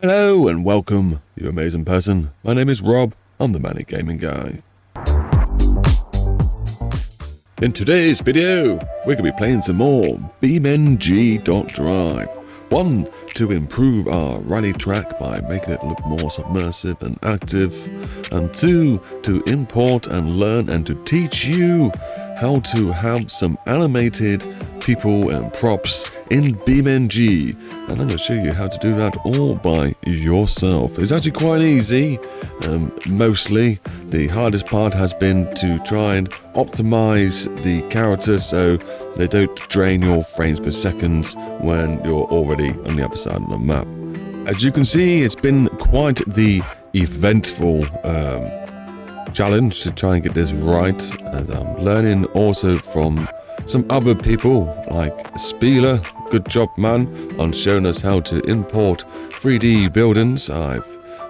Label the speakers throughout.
Speaker 1: Hello and welcome, you amazing person. My name is Rob, I'm the ManicGamingGuy. In today's video, we're going to be playing some more beamng.drive. 1, to improve our rally track by making it look more submersive and active. And 2, to import and learn and to teach you how to have some animated people and props in beamng. And I'm going to show you how to do that all by yourself. It's actually quite easy. Mostly the hardest part has been to try and optimize the characters so they don't drain your frames per second when you're already on the other side of the map. As you can see, it's been quite the eventful challenge to try and get this right, as I'm learning also from some other people like Spieler. Good job, man, on showing us how to import 3D buildings. I've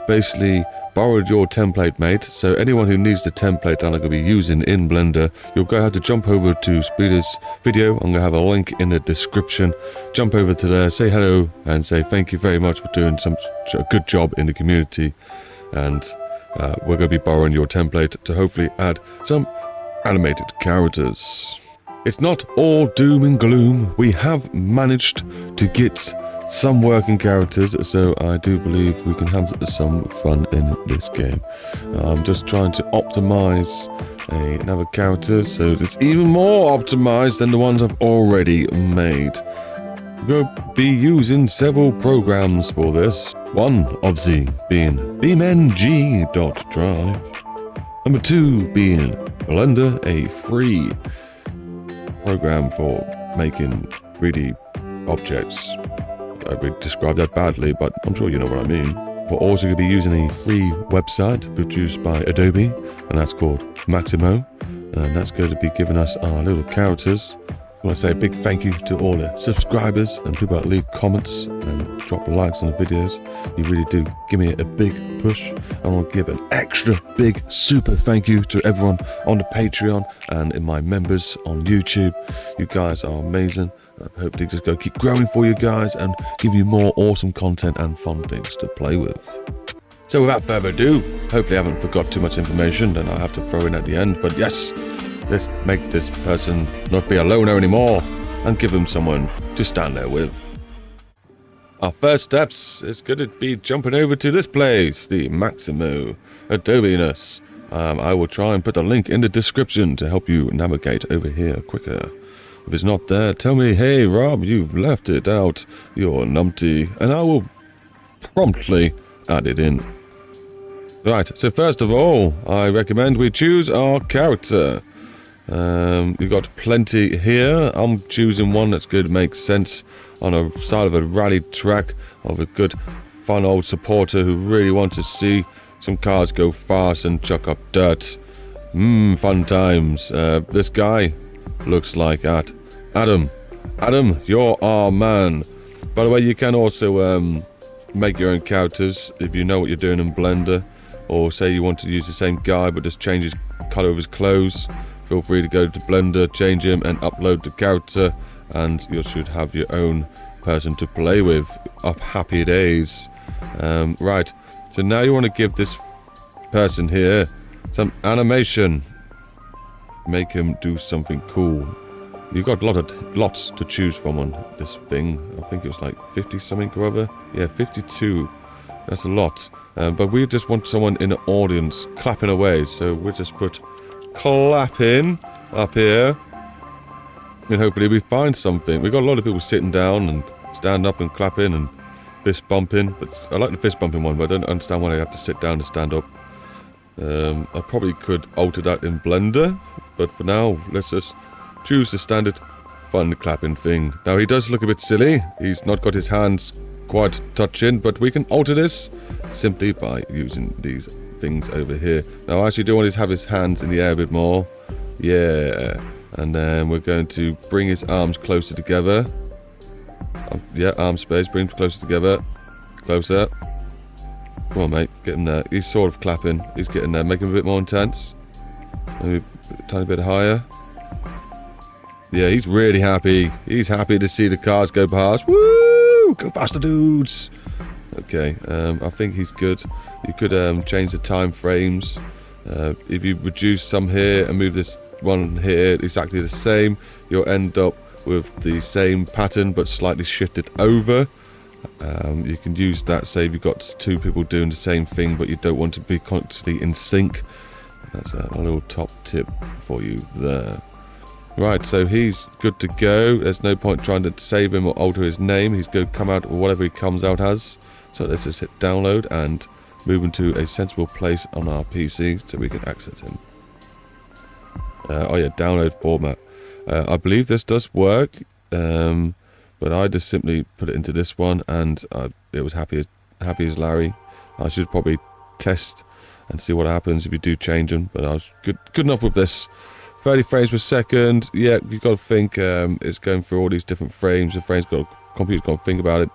Speaker 1: basically borrowed your template, mate, so anyone who needs the template that I'm going to be using in Blender, you're going to have to jump over to Spieler's video. I'm going to have a link in the description. Jump over to there, say hello, and say thank you very much for doing such a good job in the community. And we're going to be borrowing your template to hopefully add some animated characters. It's not all doom and gloom. We have managed to get some working characters, so I do believe we can have some fun in this game. I'm just trying to optimize another character so it's even more optimized than the ones I've already made. We're going to be using several programs for this. One, obviously, being beamng.drive. Number 2 being Blender, a free program for making 3D objects. I would describe that badly, but I'm sure you know what I mean. We're also going to be using a free website produced by Adobe, and that's called Maximo, and that's going to be giving us our little characters. I want to say a big thank you to all the subscribers and people that leave comments and drop likes on the videos. You really do give me a big push. I want to give an extra big super thank you to everyone on the Patreon and in my members on YouTube. You guys are amazing. Hopefully just go keep growing for you guys and give you more awesome content and fun things to play with. So without further ado, hopefully I haven't forgot too much information that I have to throw in at the end, but yes, let's make this person not be a loner anymore and give him someone to stand there with. Our first steps is going to be jumping over to this place, the Maximo Adobe-ness. I will try and put a link in the description to help you navigate over here quicker. If it's not there, tell me, hey Rob, you've left it out, you're numpty, and I will promptly add it in. Right, so first of all, I recommend we choose our character. We've got plenty here. I'm choosing one that's going to make sense on a side of a rally track of a good fun old supporter who really wants to see some cars go fast and chuck up dirt. Fun times. This guy looks like that. Adam, you're our man. By the way, you can also make your own characters if you know what you're doing in Blender, or say you want to use the same guy but just change his color of his clothes. Feel free to go to Blender, change him, and upload the character, and you should have your own person to play with. Up happy days. Right, so now you want to give this person here some animation. Make him do something cool. You've got lots to choose from on this thing. I think it was like 50 something or other. Yeah, 52. That's a lot. But we just want someone in the audience clapping away, so we'll just put clapping up here, and hopefully we find something. We've got a lot of people sitting down and stand up and clapping and fist bumping, but I like the fist bumping one, but I don't understand why they have to sit down to stand up. I probably could alter that in Blender, but for now let's just choose the standard fun clapping thing. Now he does look a bit silly, he's not got his hands quite touching, but we can alter this simply by using these things over here. Now I actually do want to have his hands in the air a bit more. Yeah, and then we're going to bring his arms closer together. Yeah, arm space, bring them closer together. Closer. Come on, mate, get him there. He's sort of clapping. He's getting there. Make him a bit more intense. Maybe a tiny bit higher. Yeah, he's really happy. He's happy to see the cars go past. Woo! Go faster, dudes! Okay, I think he's good. You could change the time frames. If you reduce some here and move this one here exactly the same, you'll end up with the same pattern but slightly shifted over. You can use that, say if you've got two people doing the same thing but you don't want to be constantly in sync. That's a little top tip for you there. Right, so he's good to go. There's no point trying to save him or alter his name. He's going to come out with whatever he comes out as. So let's just hit download and move him to a sensible place on our PC so we can access him. Oh yeah, download format. I believe this does work, but I just simply put it into this one, and it was happy as Larry. I should probably test and see what happens if you do change them, but I was good enough with this. 30 frames per second. Yeah, you've got to think it's going through all these different frames. The computer's got to think about it.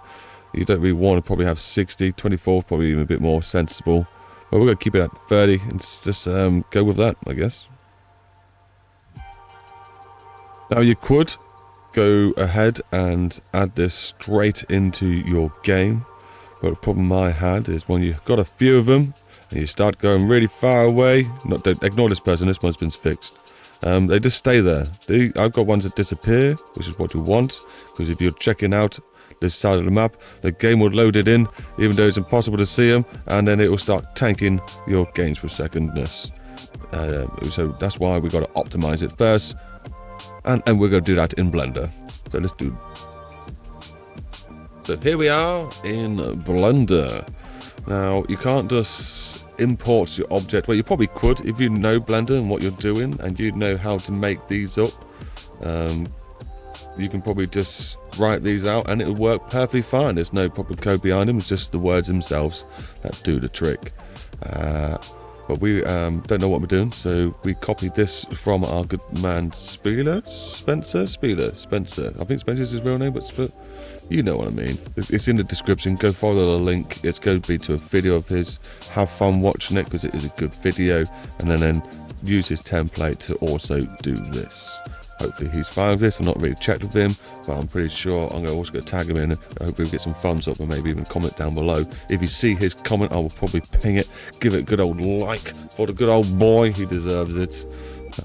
Speaker 1: You don't really want to probably have 60. 24 probably even a bit more sensible. But we're going to keep it at 30 and just go with that, I guess. Now you could go ahead and add this straight into your game. But the problem I had is when you've got a few of them and you start going really far away. Don't ignore this person. This one's been fixed. They just stay there. I've got ones that disappear, which is what you want, because if you're checking out this side of the map, the game will load it in, even though it's impossible to see them, and then it will start tanking your games for secondness. So that's why we got to optimize it first, and we're going to do that in Blender. So let's do. So here we are in Blender. Now you can't just import your object. Well, you probably could if you know Blender and what you're doing, and you know how to make these up. You can probably just write these out and it'll work perfectly fine. There's no proper code behind them. It's just the words themselves that do the trick. But we don't know what we're doing, so we copied this from our good man Spencer. I think Spencer's his real name, but you know what I mean. It's in the description. Go follow the link. It's going to be to a video of his. Have fun watching it because it is a good video, and then use his template to also do this. Hopefully he's fine with this. I'm not really checked with him, but I'm pretty sure I'm also going to tag him in. Hopefully we'll get some thumbs up and maybe even comment down below. If you see his comment, I will probably ping it. Give it a good old like for the good old boy. He deserves it.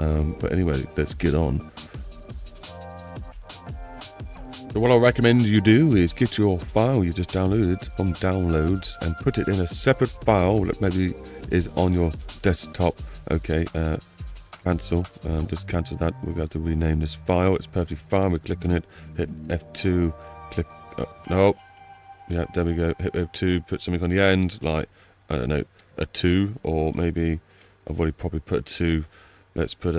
Speaker 1: But anyway, let's get on. So what I recommend you do is get your file you just downloaded from downloads and put it in a separate file that maybe is on your desktop. Okay, cancel. Just cancel that. We're going to rename this file. It's perfectly fine. We click on it, hit F2, click. No, yeah, there we go. Hit F2. Put something on the end, like I don't know, a 2, or maybe I've already probably put a 2. Let's put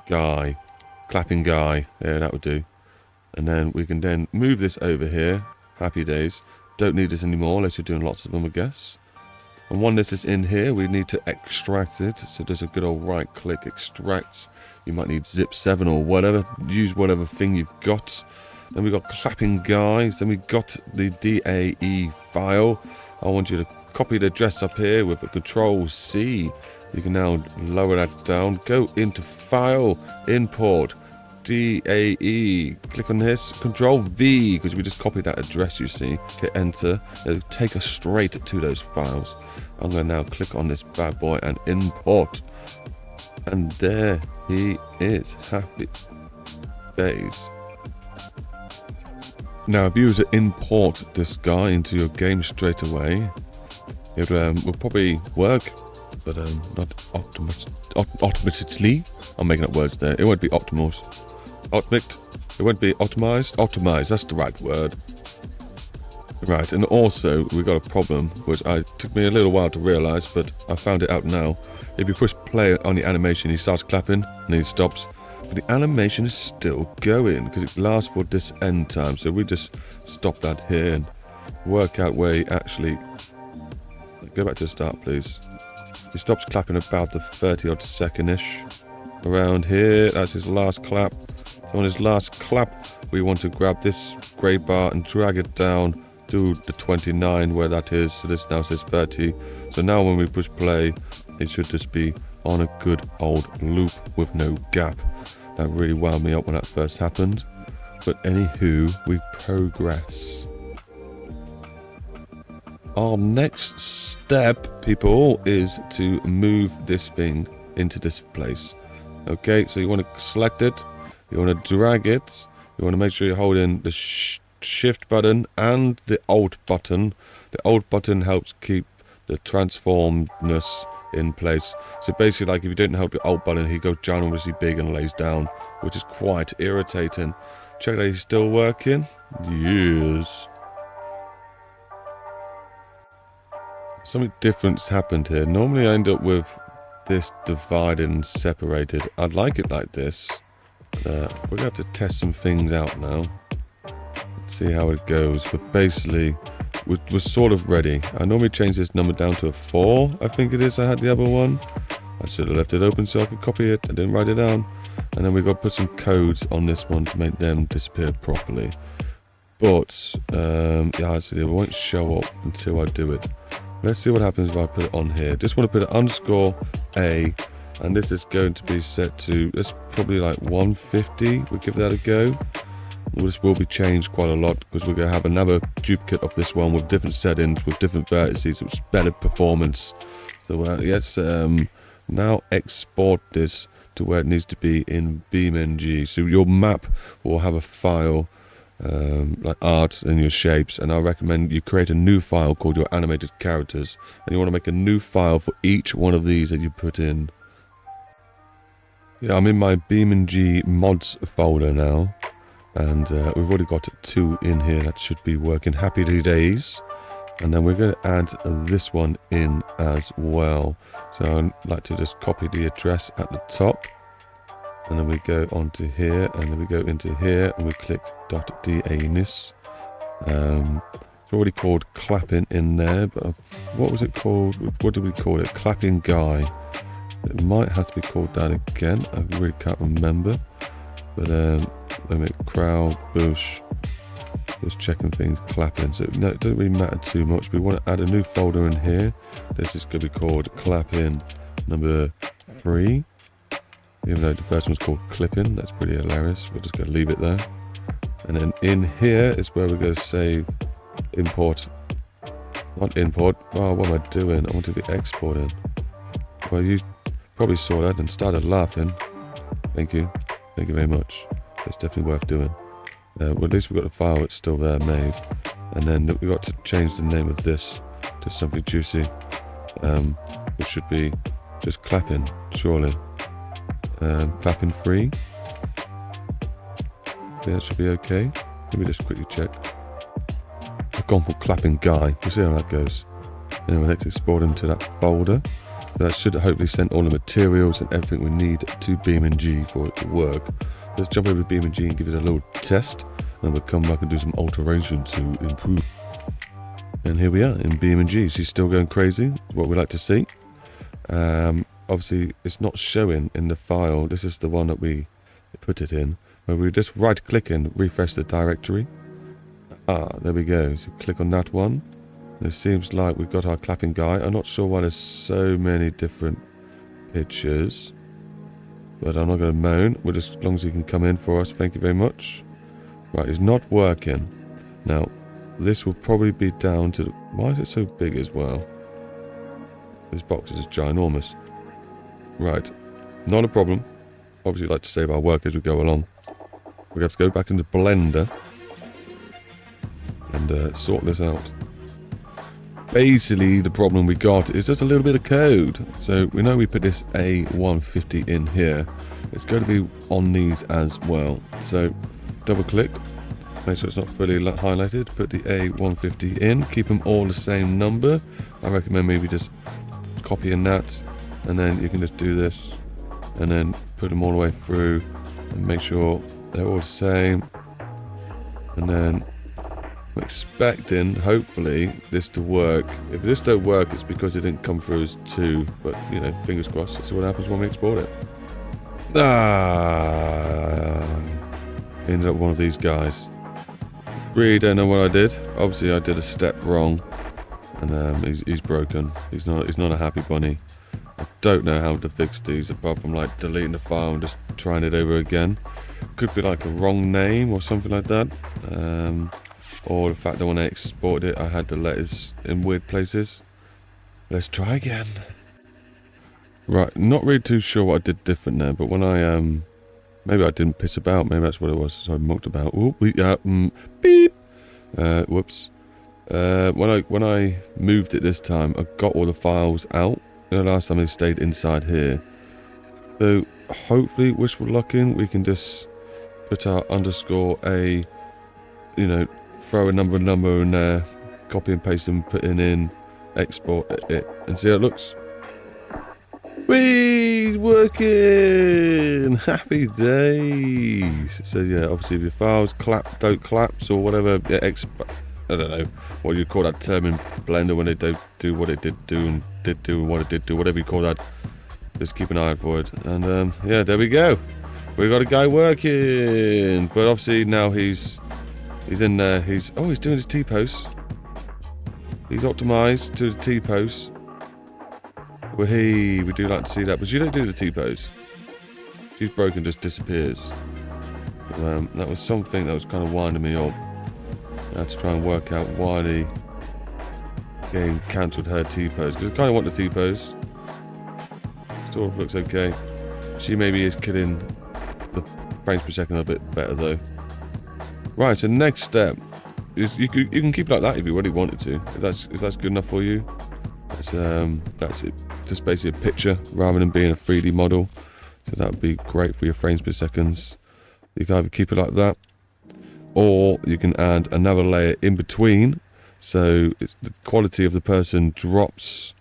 Speaker 1: guy, clapping guy. Yeah, that would do. And then we can then move this over here. Happy days. Don't need this anymore unless you're doing lots of them, I guess. And when this is in here, we need to extract it. So there's a good old right click, extract. You might need zip 7 or whatever. Use whatever thing you've got. Then we got clapping guys. Then we got the DAE file. I want you to copy the address up here with a Control C. You can now lower that down. Go into file, import, DAE. Click on this, Control V, because we just copied that address, you see. Hit enter. It'll take us straight to those files. I'm going to now click on this bad boy and import. And there he is. Happy days. Now, if you were to import this guy into your game straight away, it will probably work, but not automatically. I'm making up words there. It won't be optimal. It won't be optimized. Optimized, that's the right word. Right, and also we got a problem which took me a little while to realize, but I found it out now. If you push play on the animation, he starts clapping and he stops, but the animation is still going because it lasts for this end time. So we just stop that here and work out where he actually. Go back to the start, please. He stops clapping about the 30 odd second-ish around here. That's his last clap. So on his last clap, we want to grab this grey bar and drag it down to the 29 where that is. So this now says 30. So now when we push play, it should just be on a good old loop with no gap. That really wound me up when that first happened. But anywho, we progress. our next step, people, is to move this thing into this place. Okay, so you want to select it, you want to drag it, you want to make sure you're holding the shift button and the alt button. The alt button helps keep the transformedness in place. So basically, like if you didn't hold the alt button, he goes ginormously big and lays down, which is quite irritating. Check that he's still working. Yes. Something different's happened here. Normally I end up with this divided and separated. I'd like it like this. We're going to have to test some things out now. Let's see how it goes. But basically, we're sort of ready. I normally change this number down to a 4, I think it is. I had the other one. I should have left it open so I could copy it. I didn't write it down. And then we've got to put some codes on this one to make them disappear properly. But, yeah, actually, it won't show up until I do it. Let's see what happens if I put it on here. Just want to put an _A, and this is going to be set to, it's probably like 150. We'll give that a go. This will be changed quite a lot because we're going to have another duplicate of this one with different settings, with different vertices, with better performance. So let's now export this to where it needs to be in beamng. So your map will have a file like art and your shapes, and I recommend you create a new file called your animated characters, and you want to make a new file for each one of these that you put in. Yeah, I'm in my beamng mods folder now, and we've already got 2 in here that should be working. Happy days. And then we're going to add this one in as well. So I'd like to just copy the address at the top. And then we go onto here, and then we go into here, and we click .danis. It's already called clapping in there, but what was it called? What did we call it? Clapping Guy. It might have to be called that again. I really can't remember. But let me crowd bush. Just checking things, clapping. So no, it doesn't really matter too much. We want to add a new folder in here. This is going to be called clapping number 3. Even though the first one's called clipping, that's pretty hilarious. We're just going to leave it there. And then in here is where we're going to say import. Not import. Oh, what am I doing? I want to be exporting. Well, you probably saw that and started laughing. Thank you. Thank you very much. It's definitely worth doing. Well, at least we've got the file, it's still there made. And then we've got to change the name of this to something juicy. Which should be just clapping, surely. Clapping 3. Yeah, that should be okay. Let me just quickly check. I've gone for clapping guy. We'll see how that goes. Anyway, let's export into that folder. That should hopefully send all the materials and everything we need to beamng for it to work. Let's jump over to beamng and give it a little test, and we'll come back and do some alterations to improve. And here we are in beamng. She's still going crazy, what we like to see. Obviously, it's not showing in the file. This is the one that we put it in, where we just right-click and refresh the directory. There we go. So click on that one. And it seems like we've got our clapping guy. I'm not sure why there's so many different pictures, but I'm not going to moan. We'll just, as long as he can come in for us. Thank you very much. Right, it's not working. Now, this will probably be down to... Why is it so big as well? This box is ginormous. Right, not a problem. Obviously, like to save our work as we go along. We have to go back into Blender and sort this out. Basically, the problem we got is just a little bit of code. So we know we put this A150 in here. It's going to be on these as well. So double click, make sure it's not fully highlighted. Put the A150 in. Keep them all the same number. I recommend maybe just copying that, and then you can just do this, and then put them all the way through, and make sure they're all the same. And then I'm expecting, hopefully, this to work. If this don't work, it's because it didn't come through as 2. But, you know, fingers crossed. Let's see what happens when we export it. Ended up one of these guys. Really don't know what I did. Obviously, I did a step wrong, and he's broken. He's not a happy bunny. I don't know how to fix these apart from like deleting the file and just trying it over again. Could be like a wrong name or something like that. or the fact that when I exported it I had the letters in weird places. Let's try again. Right, not really too sure what I did different there, but when I maybe I didn't piss about, maybe that's what it was, so I mucked about. Oh, beep! Whoops. When I moved it this time, I got all the files out. You know, last time they stayed inside here. So hopefully, wishful lucking, we can just put our underscore A, you know, throw a number in there, copy and paste them, put it in, export it, and see how it looks. Whee! Working! Happy days! So yeah, obviously if your files don't collapse or whatever, yeah, I don't know what you call that term in Blender when they don't do what it did do and did do and what it did do, whatever you call that. Just keep an eye out for it. And yeah, there we go. We got a guy working, but obviously now he's in there. He's doing his T-pose. He's optimized to the T-pose. We do like to see that, but you don't do the T-pose. She's broken, just disappears. That was something that was kind of winding me up. I had to try and work out why the game cancelled her T-pose, because I kind of want the T-pose. Sort of looks okay. She maybe is killing the frames per second a bit better though. Right, so next step is you can keep it like that if you really wanted to. If that's good enough for you. That's it. Just basically a picture rather than being a 3D model. So that would be great for your frames per seconds. You can either keep it like that, or you can add another layer in between. So the quality of the person drops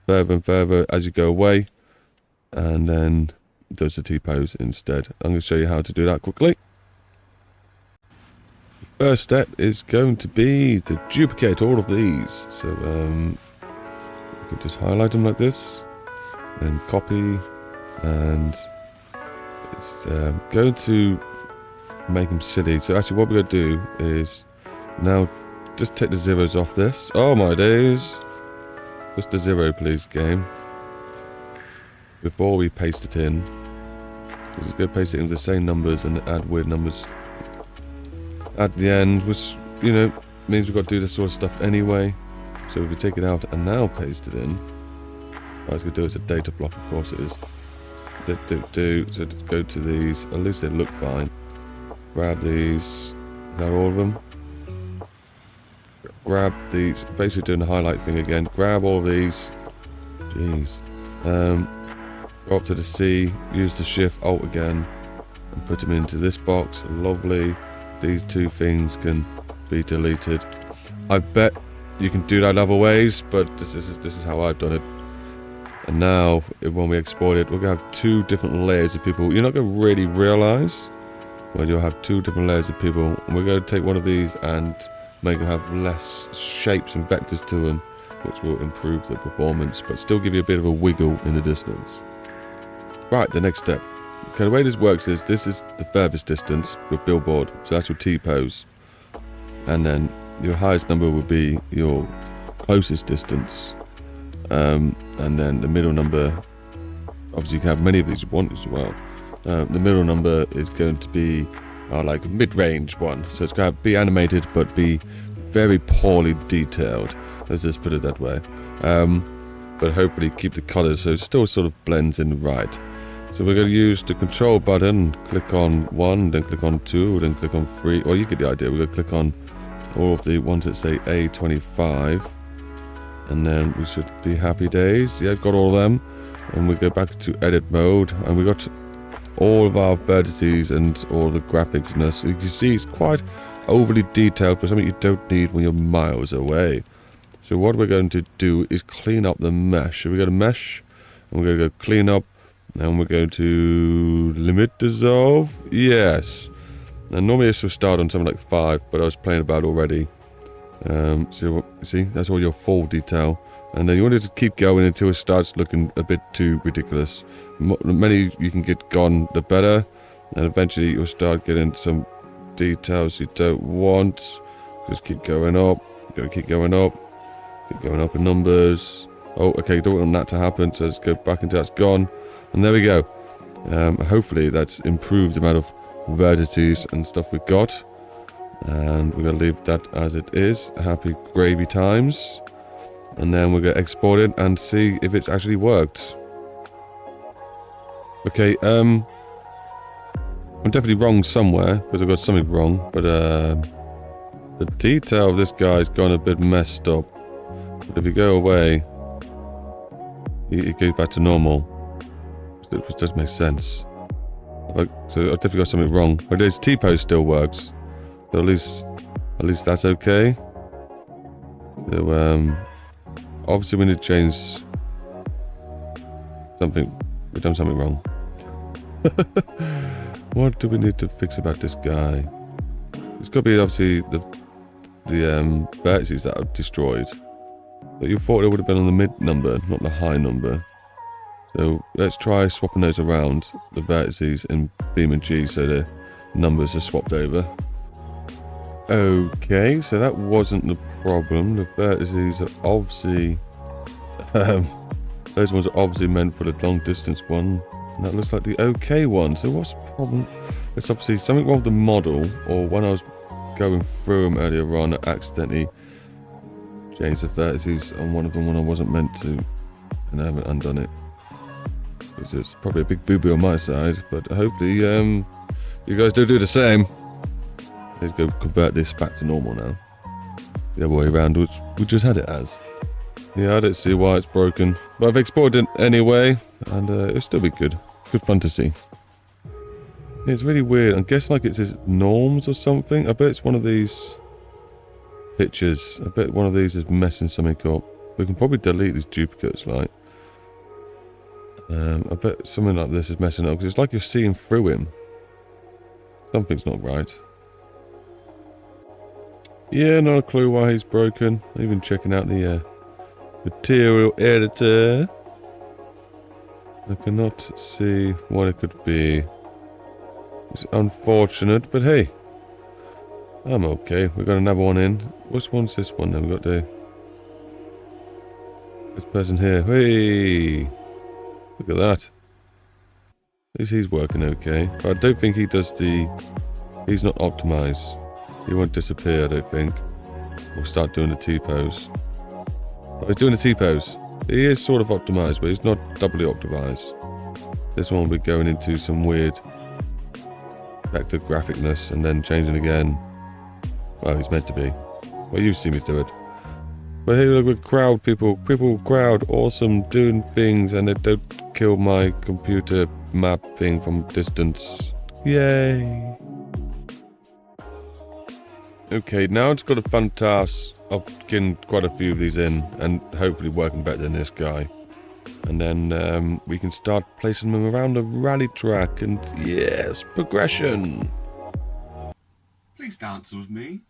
Speaker 1: further and further as you go away, and then does the T-pose instead. I'm going to show you how to do that quickly. The first step is going to be to duplicate all of these. So you can just highlight them like this, and copy, and it's going to make them silly. So actually what we're going to do is now just take the zeros off this. Oh my days. Just a 0 please, game. Before we paste it in. We're just going to paste it into the same numbers and add weird numbers at the end, which, you know, means we've got to do this sort of stuff anyway. So if we take it out and now paste it in, what I was going to do is a data block, of course it is. So go to these, at least they look fine. Grab these, is that all of them? Grab these, basically doing the highlight thing again. Grab all of these, jeez. Go up to the C, use the Shift Alt again, and put them into this box. Lovely. These two things can be deleted. I bet you can do that other ways, but this is how I've done it. And now, when we export it, we're going to have two different layers of people. You're not going to really realize when you'll have two different layers of people. And we're going to take one of these and make them have less shapes and vectors to them, which will improve the performance, but still give you a bit of a wiggle in the distance. Right, the next step. Okay, the way this works is, this is the furthest distance with billboard, so that's your T-pose. And then your highest number would be your closest distance. And then the middle number, obviously you can have many of these you want as well. The middle number is going to be like a mid-range one, so it's going to be animated but be very poorly detailed. Let's just put it that way. But hopefully keep the colors so it still sort of blends in right. So we're going to use the control button, click on 1, then click on 2, then click on 3. Well, you get the idea. We're going to click on all of the ones that say A25. And then we should be happy days. Yeah, got all of them. And we go back to edit mode. And we got all of our vertices and all the graphics in this. So you can see it's quite overly detailed for something you don't need when you're miles away. So what we're going to do is clean up the mesh. So we go to mesh, and we're going to go clean up. And we're going to limit dissolve. Yes. And normally this will start on something like 5, but I was playing about already. So see, that's all your full detail. And then you want it to keep going until it starts looking a bit too ridiculous. The many you can get gone, the better. And eventually you'll start getting some details you don't want. Just keep going up. Keep going up. Keep going up in numbers. Oh, okay, don't want that to happen. So let's go back until that's gone. And there we go. Hopefully that's improved the amount of vertices and stuff we've got. And we're going to leave that as it is. Happy gravy times. And then we're going to export it and see if it's actually worked. Okay, I'm definitely wrong somewhere, because I've got something wrong, but the detail of this guy's gone a bit messed up. But if you go away, it goes back to normal. Which does make sense. So I've definitely got something wrong. But his T-post still works. So at least that's okay. So obviously we need to change something. We've done something wrong. What do we need to fix about this guy? It's got to be obviously the vertices that are destroyed. But you thought it would have been on the mid number, not the high number. So let's try swapping those around, the vertices in beamng, so the numbers are swapped over. Okay, so that wasn't the problem. The vertices are obviously those ones are obviously meant for the long distance one. And that looks like the okay one. So what's the problem? It's obviously something wrong with the model, or when I was going through them earlier on, I accidentally changed the vertices on one of them when I wasn't meant to, and I haven't undone it. It's probably a big boo-boo on my side, but hopefully you guys do the same. Let's go convert this back to normal now. The other way around, which we just had it as. Yeah, I don't see why it's broken, but I've exported it anyway, and it'll still be good. Good fun to see. Yeah, it's really weird. I'm guessing like it's his norms or something. I bet it's one of these pictures. I bet one of these is messing something up. We can probably delete these duplicates, like. I bet something like this is messing up, because it's like you're seeing through him. Something's not right. Yeah, not a clue why he's broken. Even checking out the material editor. I cannot see what it could be. It's unfortunate, but hey. I'm okay. We've got another one in. Which one's this one then? We've got this person here. Hey! Look at that. At least he's working okay. But I don't think he does he's not optimised. He won't disappear, I don't think. We'll start doing the T-pose. Oh, he's doing the T-pose. He is sort of optimised, but he's not doubly optimised. This one will be going into some weird vector graphicness and then changing again. Well, he's meant to be. Well, you've seen me do it. But hey, look, with crowd people crowd, awesome, doing things, and they don't kill my computer map thing from distance. Yay! Okay, now it's got a fun task of getting quite a few of these in, and hopefully working better than this guy. And then we can start placing them around the rally track, and yes, progression!
Speaker 2: Please dance with me.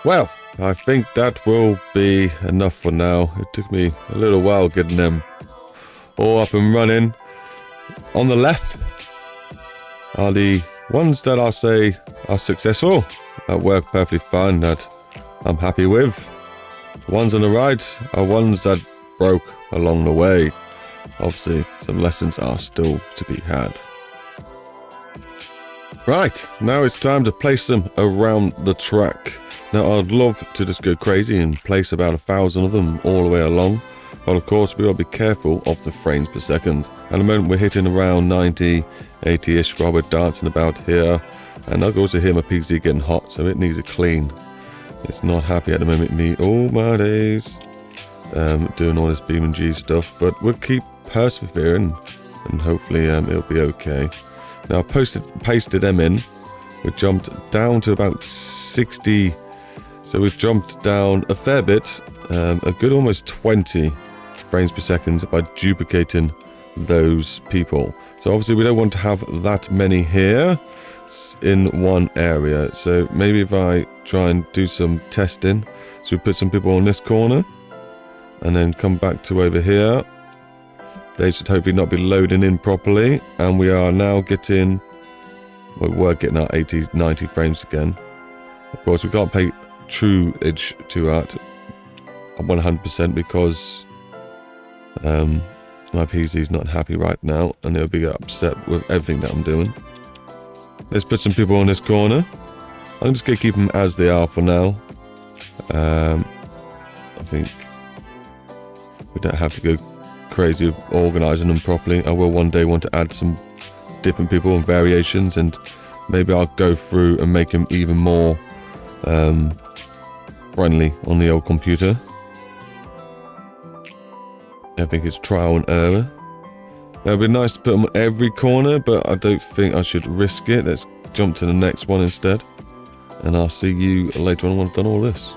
Speaker 1: Well, I think that will be enough for now. It took me a little while getting them all up and running. On the left are the ones that I'll say are successful, that work perfectly fine, that I'm happy with. The ones on the right are ones that broke along the way. Obviously, some lessons are still to be had. Right, now it's time to place them around the track. Now, I'd love to just go crazy and place about 1,000 of them all the way along. But of course, we've got to be careful of the frames per second. At the moment, we're hitting around 90, 80-ish while we're dancing about here. And I can also hear my PC getting hot, so it needs a clean. It's not happy at the moment, me all my days. Doing all this beamng stuff. But we'll keep persevering, and hopefully it'll be okay. Now, I pasted them in. We jumped down to about 60. So we've jumped down a fair bit, a good almost 20 frames per second by duplicating those people. So obviously we don't want to have that many here in one area. So maybe if I try and do some testing, so we put some people on this corner and then come back to over here. They should hopefully not be loading in properly, and we are now getting, well, we're getting our 80, 90 frames again. Of course, we can't pay true edge to that 100% because my PC is not happy right now, and it'll be upset with everything that I'm doing. Let's put some people on this corner. I'm just going to keep them as they are for now. I think we don't have to go crazy with organising them properly. I will one day want to add some different people and variations, and maybe I'll go through and make them even more friendly on the old computer. I think it's trial and error. Now, it'd be nice to put them on every corner, but I don't think I should risk it. Let's jump to the next one instead, and I'll see you later on when I've done all this.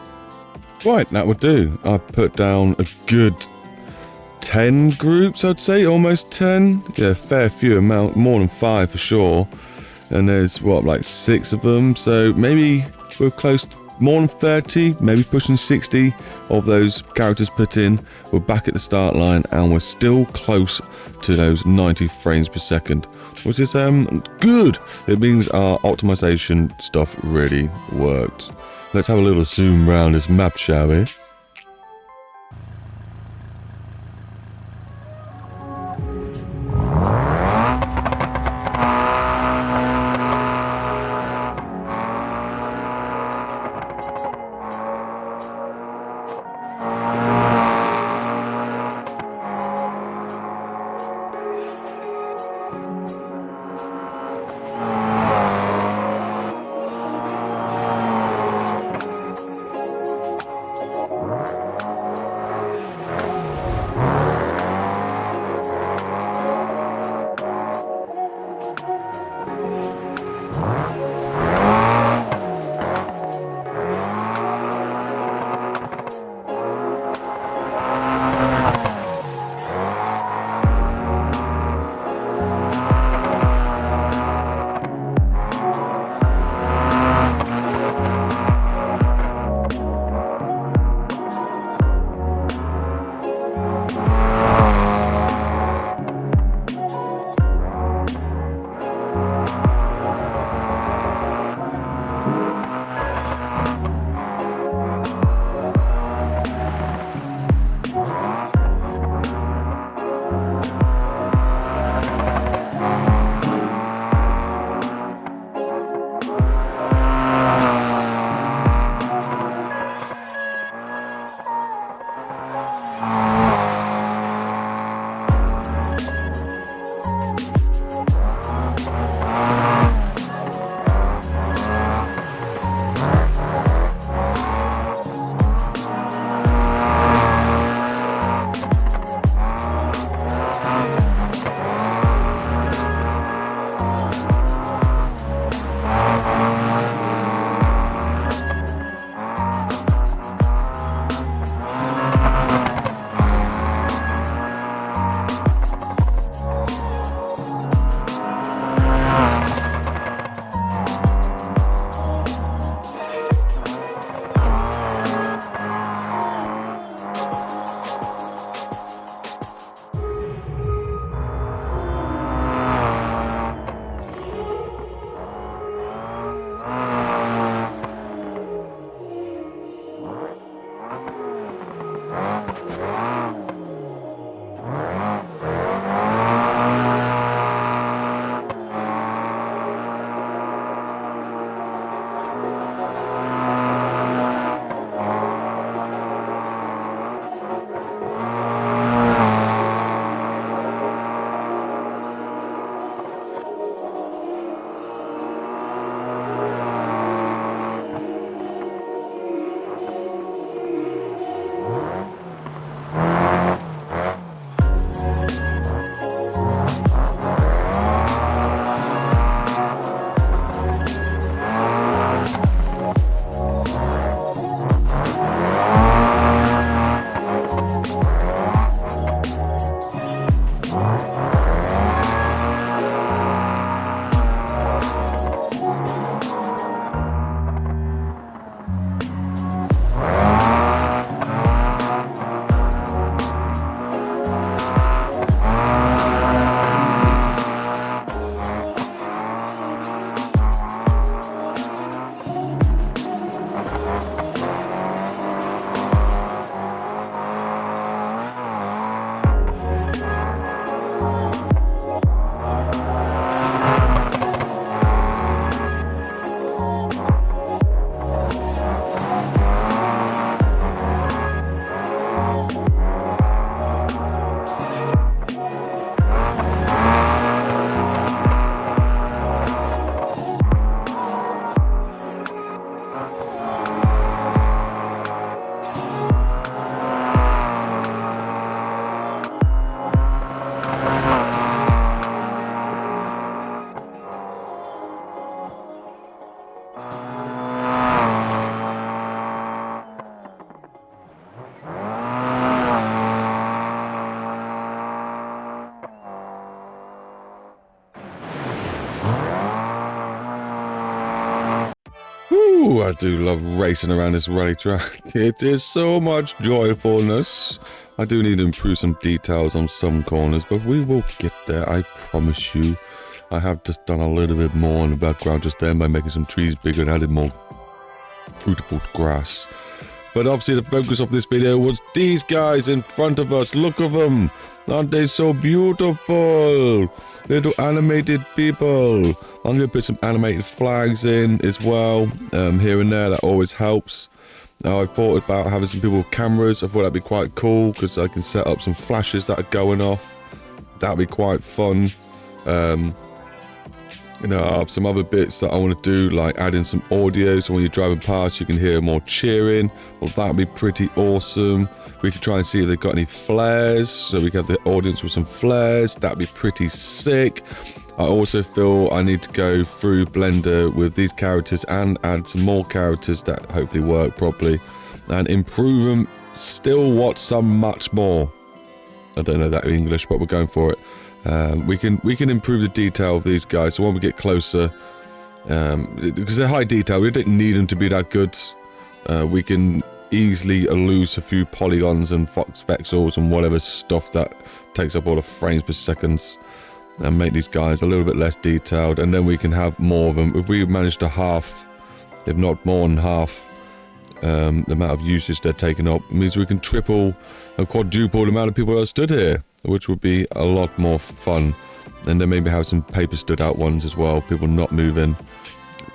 Speaker 1: Right, that would do. I put down a good 10 groups, I'd say, almost 10. Yeah, fair few amount, more than 5 for sure. And there's what, like 6 of them, so maybe we're close to more than 30, maybe pushing 60 of those characters put in. We're back at the start line, and we're still close to those 90 frames per second, which is good. It means our optimization stuff really worked. Let's have a little zoom around this map, shall we? Ooh, I do love racing around this rally track. It is so much joyfulness. I do need to improve some details on some corners, but we will get there, I promise you. I have just done a little bit more in the background just then by making some trees bigger and added more fruitful grass. But obviously the focus of this video was these guys in front of us. Look at them. Aren't they so beautiful? Little animated people. I'm going to put some animated flags in as well. Here and there. That always helps. Now I thought about having some people with cameras. I thought that'd be quite cool because I can set up some flashes that are going off. That'd be quite fun. You know, I have some other bits that I want to do, like adding some audio, so when you're driving past you can hear more cheering. Well, that'd be pretty awesome. We could try and see if they've got any flares, so we can have the audience with some flares. That'd be pretty sick. I also feel I need to go through Blender with these characters and add some more characters that hopefully work properly and improve them still much more. I don't know that in English, but we're going for it. We can improve the detail of these guys, so when we get closer, because they're high detail, we don't need them to be that good. We can easily lose a few polygons and fox pixels and whatever stuff that takes up all the frames per second and make these guys a little bit less detailed, and then we can have more of them. If we manage to half, if not more than half, the amount of usage they're taking up, it means we can triple or quadruple the amount of people that stood here, which would be a lot more fun. And then maybe have some paper stood out ones as well, people not moving,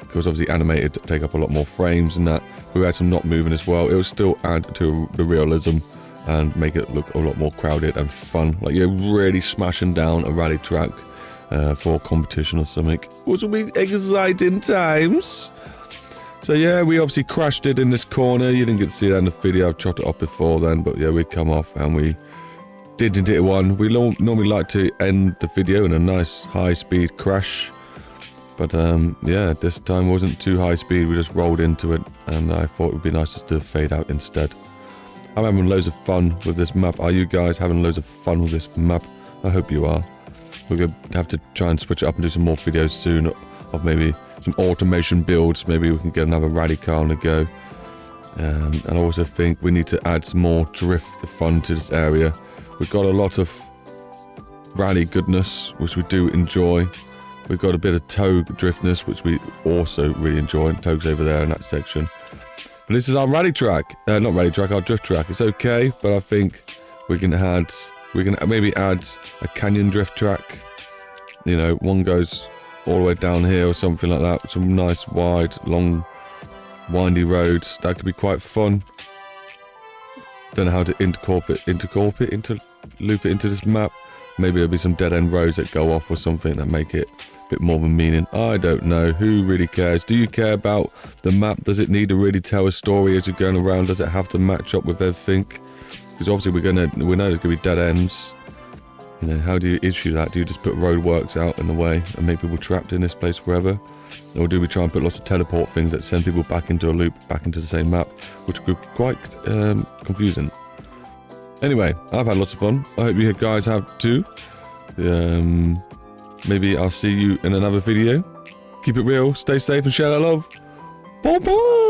Speaker 1: because obviously animated take up a lot more frames, and that if we had some not moving as well, it would still add to the realism and make it look a lot more crowded and fun, like you're really smashing down a rally track for competition or something, which will be exciting times. So yeah, we obviously crashed it in this corner. You didn't get to see that in the video. I've chopped it up before then, but yeah, we come off and we didn't hit one. We normally like to end the video in a nice high-speed crash, but yeah, this time wasn't too high speed. We just rolled into it, and I thought it would be nice just to fade out instead. I'm having loads of fun with this map. Are you guys having loads of fun with this map? I hope you are. We're going to have to try and switch it up and do some more videos soon of maybe some automation builds. Maybe we can get another rally car on the go. And I also think we need to add some more drift fun to this area. We've got a lot of rally goodness, which we do enjoy. We've got a bit of tow driftness, which we also really enjoy. And tow's over there in that section. But this is our rally track. Not rally track, our drift track. It's okay, but I think we can maybe add a canyon drift track. You know, one goes all the way down here or something like that. Some nice wide, long, windy roads. That could be quite fun. Don't know how to loop it into this map. Maybe there'll be some dead end roads that go off or something that make it a bit more of a meaning. I don't know. Who really cares? Do you care about the map? Does it need to really tell a story as you're going around? Does it have to match up with everything? Because obviously we know there's going to be dead ends. You know, how do you issue that? Do you just put roadworks out in the way and make people trapped in this place forever? Or do we try and put lots of teleport things that send people back into a loop, back into the same map, which could be quite confusing. Anyway, I've had lots of fun. I hope you guys have too. Maybe I'll see you in another video. Keep it real, stay safe, and share that love. Bye bye!